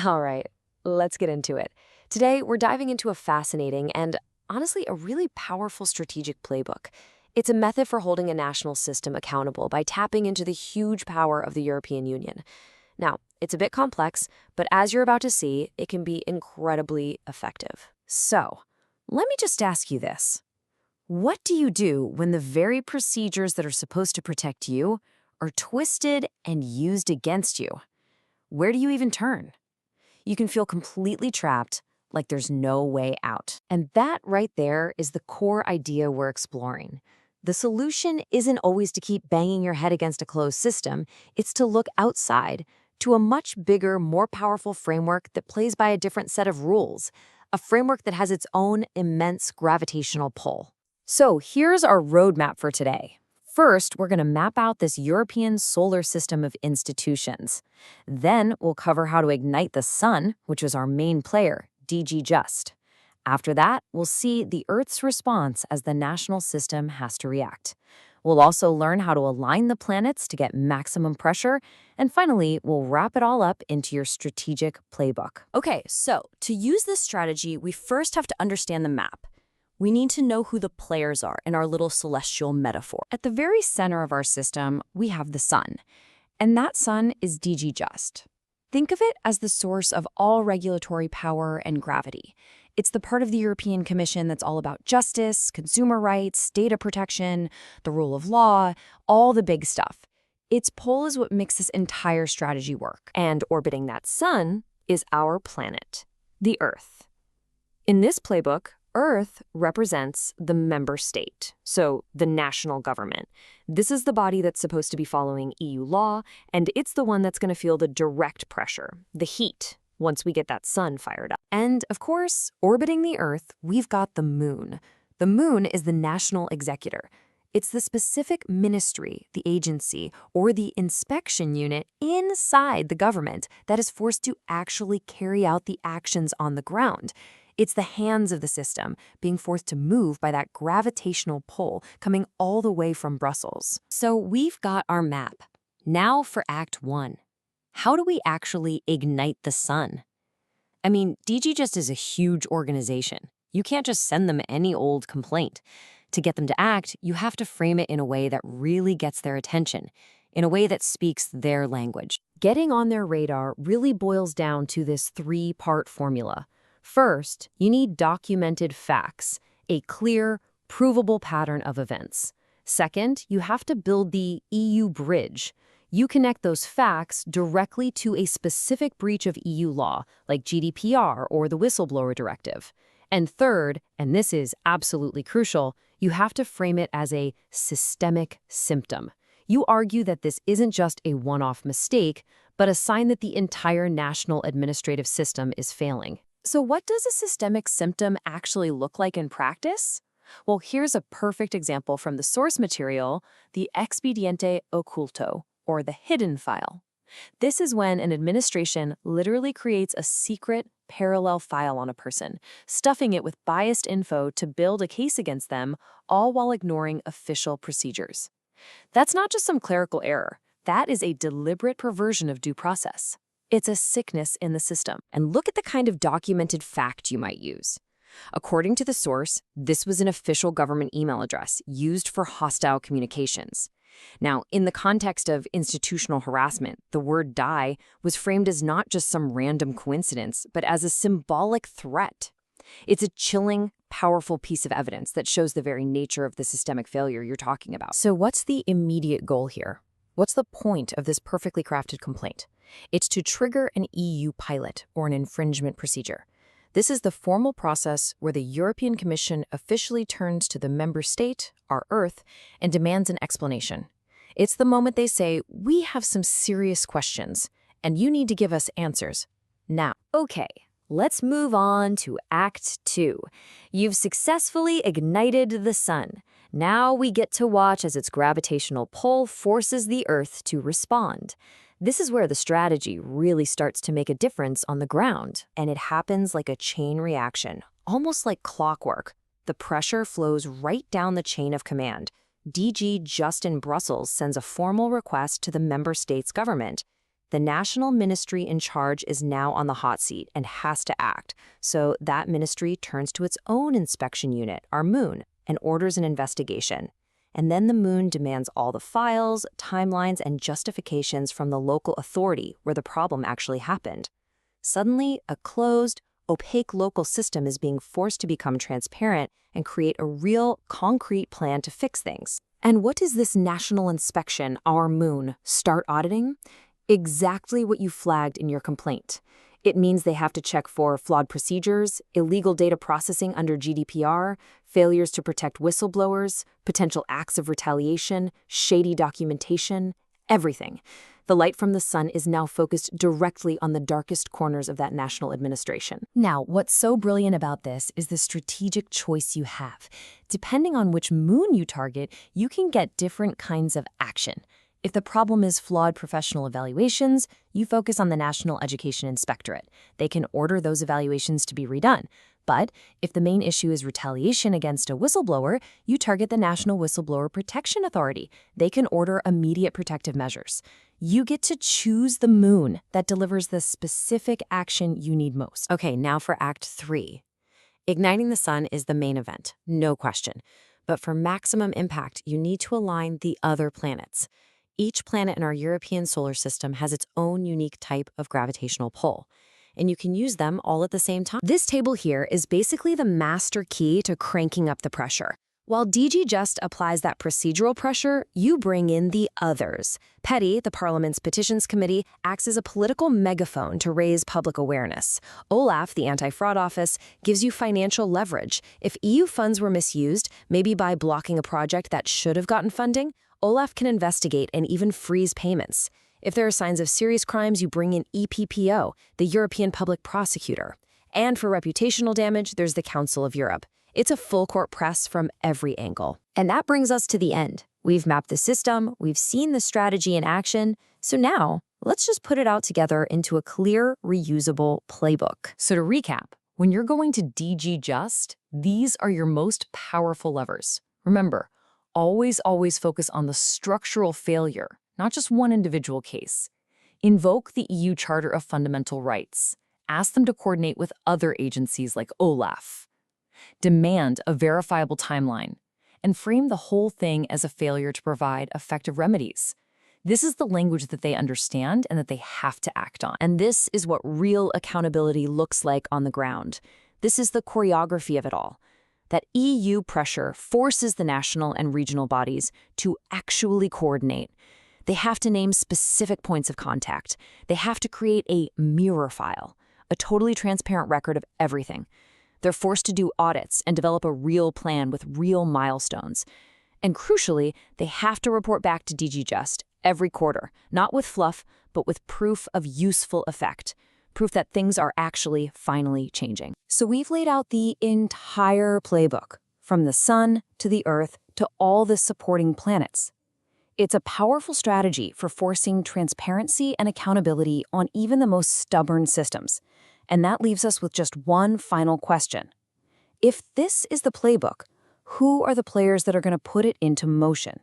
All right, let's get into it. Today, we're diving into a fascinating and honestly a really powerful strategic playbook. It's a method for holding a national system accountable by tapping into the huge power of the European Union. Now, it's a bit complex, but as you're about to see, it can be incredibly effective. So, let me just ask you this. What do you do when the very procedures that are supposed to protect you are twisted and used against you? Where do you even turn? You can feel completely trapped, like there's no way out. And that right there is the core idea we're exploring. The solution isn't always to keep banging your head against a closed system, it's to look outside to a much bigger, more powerful framework that plays by a different set of rules, a framework that has its own immense gravitational pull. So here's our roadmap for today. First, we're going to map out this European solar system of institutions. Then we'll cover how to ignite the sun, which is our main player, DG Just. After that, we'll see the Earth's response as the national system has to react. We'll also learn how to align the planets to get maximum pressure. And finally, we'll wrap it all up into your strategic playbook. Okay, so to use this strategy, we first have to understand the map. We need to know who the players are in our little celestial metaphor. At the very center of our system, we have the sun. And that sun is DG Just. Think of it as the source of all regulatory power and gravity. It's the part of the European Commission that's all about justice, consumer rights, data protection, the rule of law, all the big stuff. Its pull is what makes this entire strategy work. And orbiting that sun is our planet, the Earth. In this playbook, Earth represents the member state, so the national government. This is the body that's supposed to be following EU law, and it's the one that's going to feel the direct pressure, the heat, once we get that sun fired up. And, of course, orbiting the Earth, we've got the moon. The moon is the national executor. It's the specific ministry, the agency, or the inspection unit inside the government that is forced to actually carry out the actions on the ground. It's the hands of the system being forced to move by that gravitational pull coming all the way from Brussels. So we've got our map. Now for Act 1. How do we actually ignite the sun? I mean, DG Just is a huge organization. You can't just send them any old complaint. To get them to act, you have to frame it in a way that really gets their attention, in a way that speaks their language. Getting on their radar really boils down to this three-part formula. First, you need documented facts, a clear, provable pattern of events. Second, you have to build the EU bridge. You connect those facts directly to a specific breach of EU law, like GDPR or the Whistleblower Directive. And third, and this is absolutely crucial, you have to frame it as a systemic symptom. You argue that this isn't just a one-off mistake, but a sign that the entire national administrative system is failing. So what does a systemic symptom actually look like in practice? Well, here's a perfect example from the source material, the expediente oculto, or the hidden file. This is when an administration literally creates a secret, parallel file on a person, stuffing it with biased info to build a case against them, all while ignoring official procedures. That's not just some clerical error. That is a deliberate perversion of due process. It's a sickness in the system. And look at the kind of documented fact you might use. According to the source, this was an official government email address used for hostile communications. Now, in the context of institutional harassment, the word die was framed as not just some random coincidence, but as a symbolic threat. It's a chilling, powerful piece of evidence that shows the very nature of the systemic failure you're talking about. So what's the immediate goal here? What's the point of this perfectly crafted complaint? It's to trigger an EU pilot or an infringement procedure. This is the formal process where the European Commission officially turns to the member state, our Earth, and demands an explanation. It's the moment they say, we have some serious questions, and you need to give us answers. Now, okay, let's move on to Act 2. You've successfully ignited the sun. Now we get to watch as its gravitational pull forces the Earth to respond. This is where the strategy really starts to make a difference on the ground, and it happens like a chain reaction, almost like clockwork. The pressure flows right down the chain of command. DG Just in Brussels sends a formal request to the member state's government. The national ministry in charge is now on the hot seat and has to act. So that ministry turns to its own inspection unit, our Moon, and orders an investigation. And then the Moon demands all the files, timelines, and justifications from the local authority where the problem actually happened. Suddenly, a closed, opaque local system is being forced to become transparent and create a real, concrete plan to fix things. And what does this national inspection, our Moon, start auditing? Exactly what you flagged in your complaint. It means they have to check for flawed procedures, illegal data processing under GDPR, failures to protect whistleblowers, potential acts of retaliation, shady documentation, everything. The light from the sun is now focused directly on the darkest corners of that national administration. Now, what's so brilliant about this is the strategic choice you have. Depending on which Moon you target, you can get different kinds of action. If the problem is flawed professional evaluations, you focus on the National Education Inspectorate. They can order those evaluations to be redone. But if the main issue is retaliation against a whistleblower, you target the National Whistleblower Protection Authority. They can order immediate protective measures. You get to choose the Moon that delivers the specific action you need most. Okay, now for Act 3. Igniting the sun is the main event, no question. But for maximum impact, you need to align the other planets. Each planet in our European solar system has its own unique type of gravitational pull, and you can use them all at the same time. This table here is basically the master key to cranking up the pressure. While DG Just applies that procedural pressure, you bring in the others. PETI, the Parliament's Petitions Committee, acts as a political megaphone to raise public awareness. OLAF, the Anti-Fraud Office, gives you financial leverage. If EU funds were misused, maybe by blocking a project that should have gotten funding, OLAF can investigate and even freeze payments. If there are signs of serious crimes, you bring in EPPO, the European Public Prosecutor. And for reputational damage, there's the Council of Europe. It's a full-court press from every angle. And that brings us to the end. We've mapped the system, we've seen the strategy in action, so now let's just put it out together into a clear, reusable playbook. So to recap, when you're going to DG Just, these are your most powerful levers. Remember, always focus on the structural failure, not just one individual case. Invoke the EU Charter of Fundamental Rights. Ask them to coordinate with other agencies like OLAF. Demand a verifiable timeline, and frame the whole thing as a failure to provide effective remedies. This is the language that they understand and that they have to act on. And this is what real accountability looks like on the ground. This is the choreography of it all. That EU pressure forces the national and regional bodies to actually coordinate. They have to name specific points of contact. They have to create a mirror file, a totally transparent record of everything. They're forced to do audits and develop a real plan with real milestones. And crucially, they have to report back to DG Just every quarter, not with fluff, but with proof of useful effect. Proof that things are actually finally changing. So we've laid out the entire playbook, from the sun to the Earth to all the supporting planets. It's a powerful strategy for forcing transparency and accountability on even the most stubborn systems. And that leaves us with just one final question. If this is the playbook, who are the players that are going to put it into motion?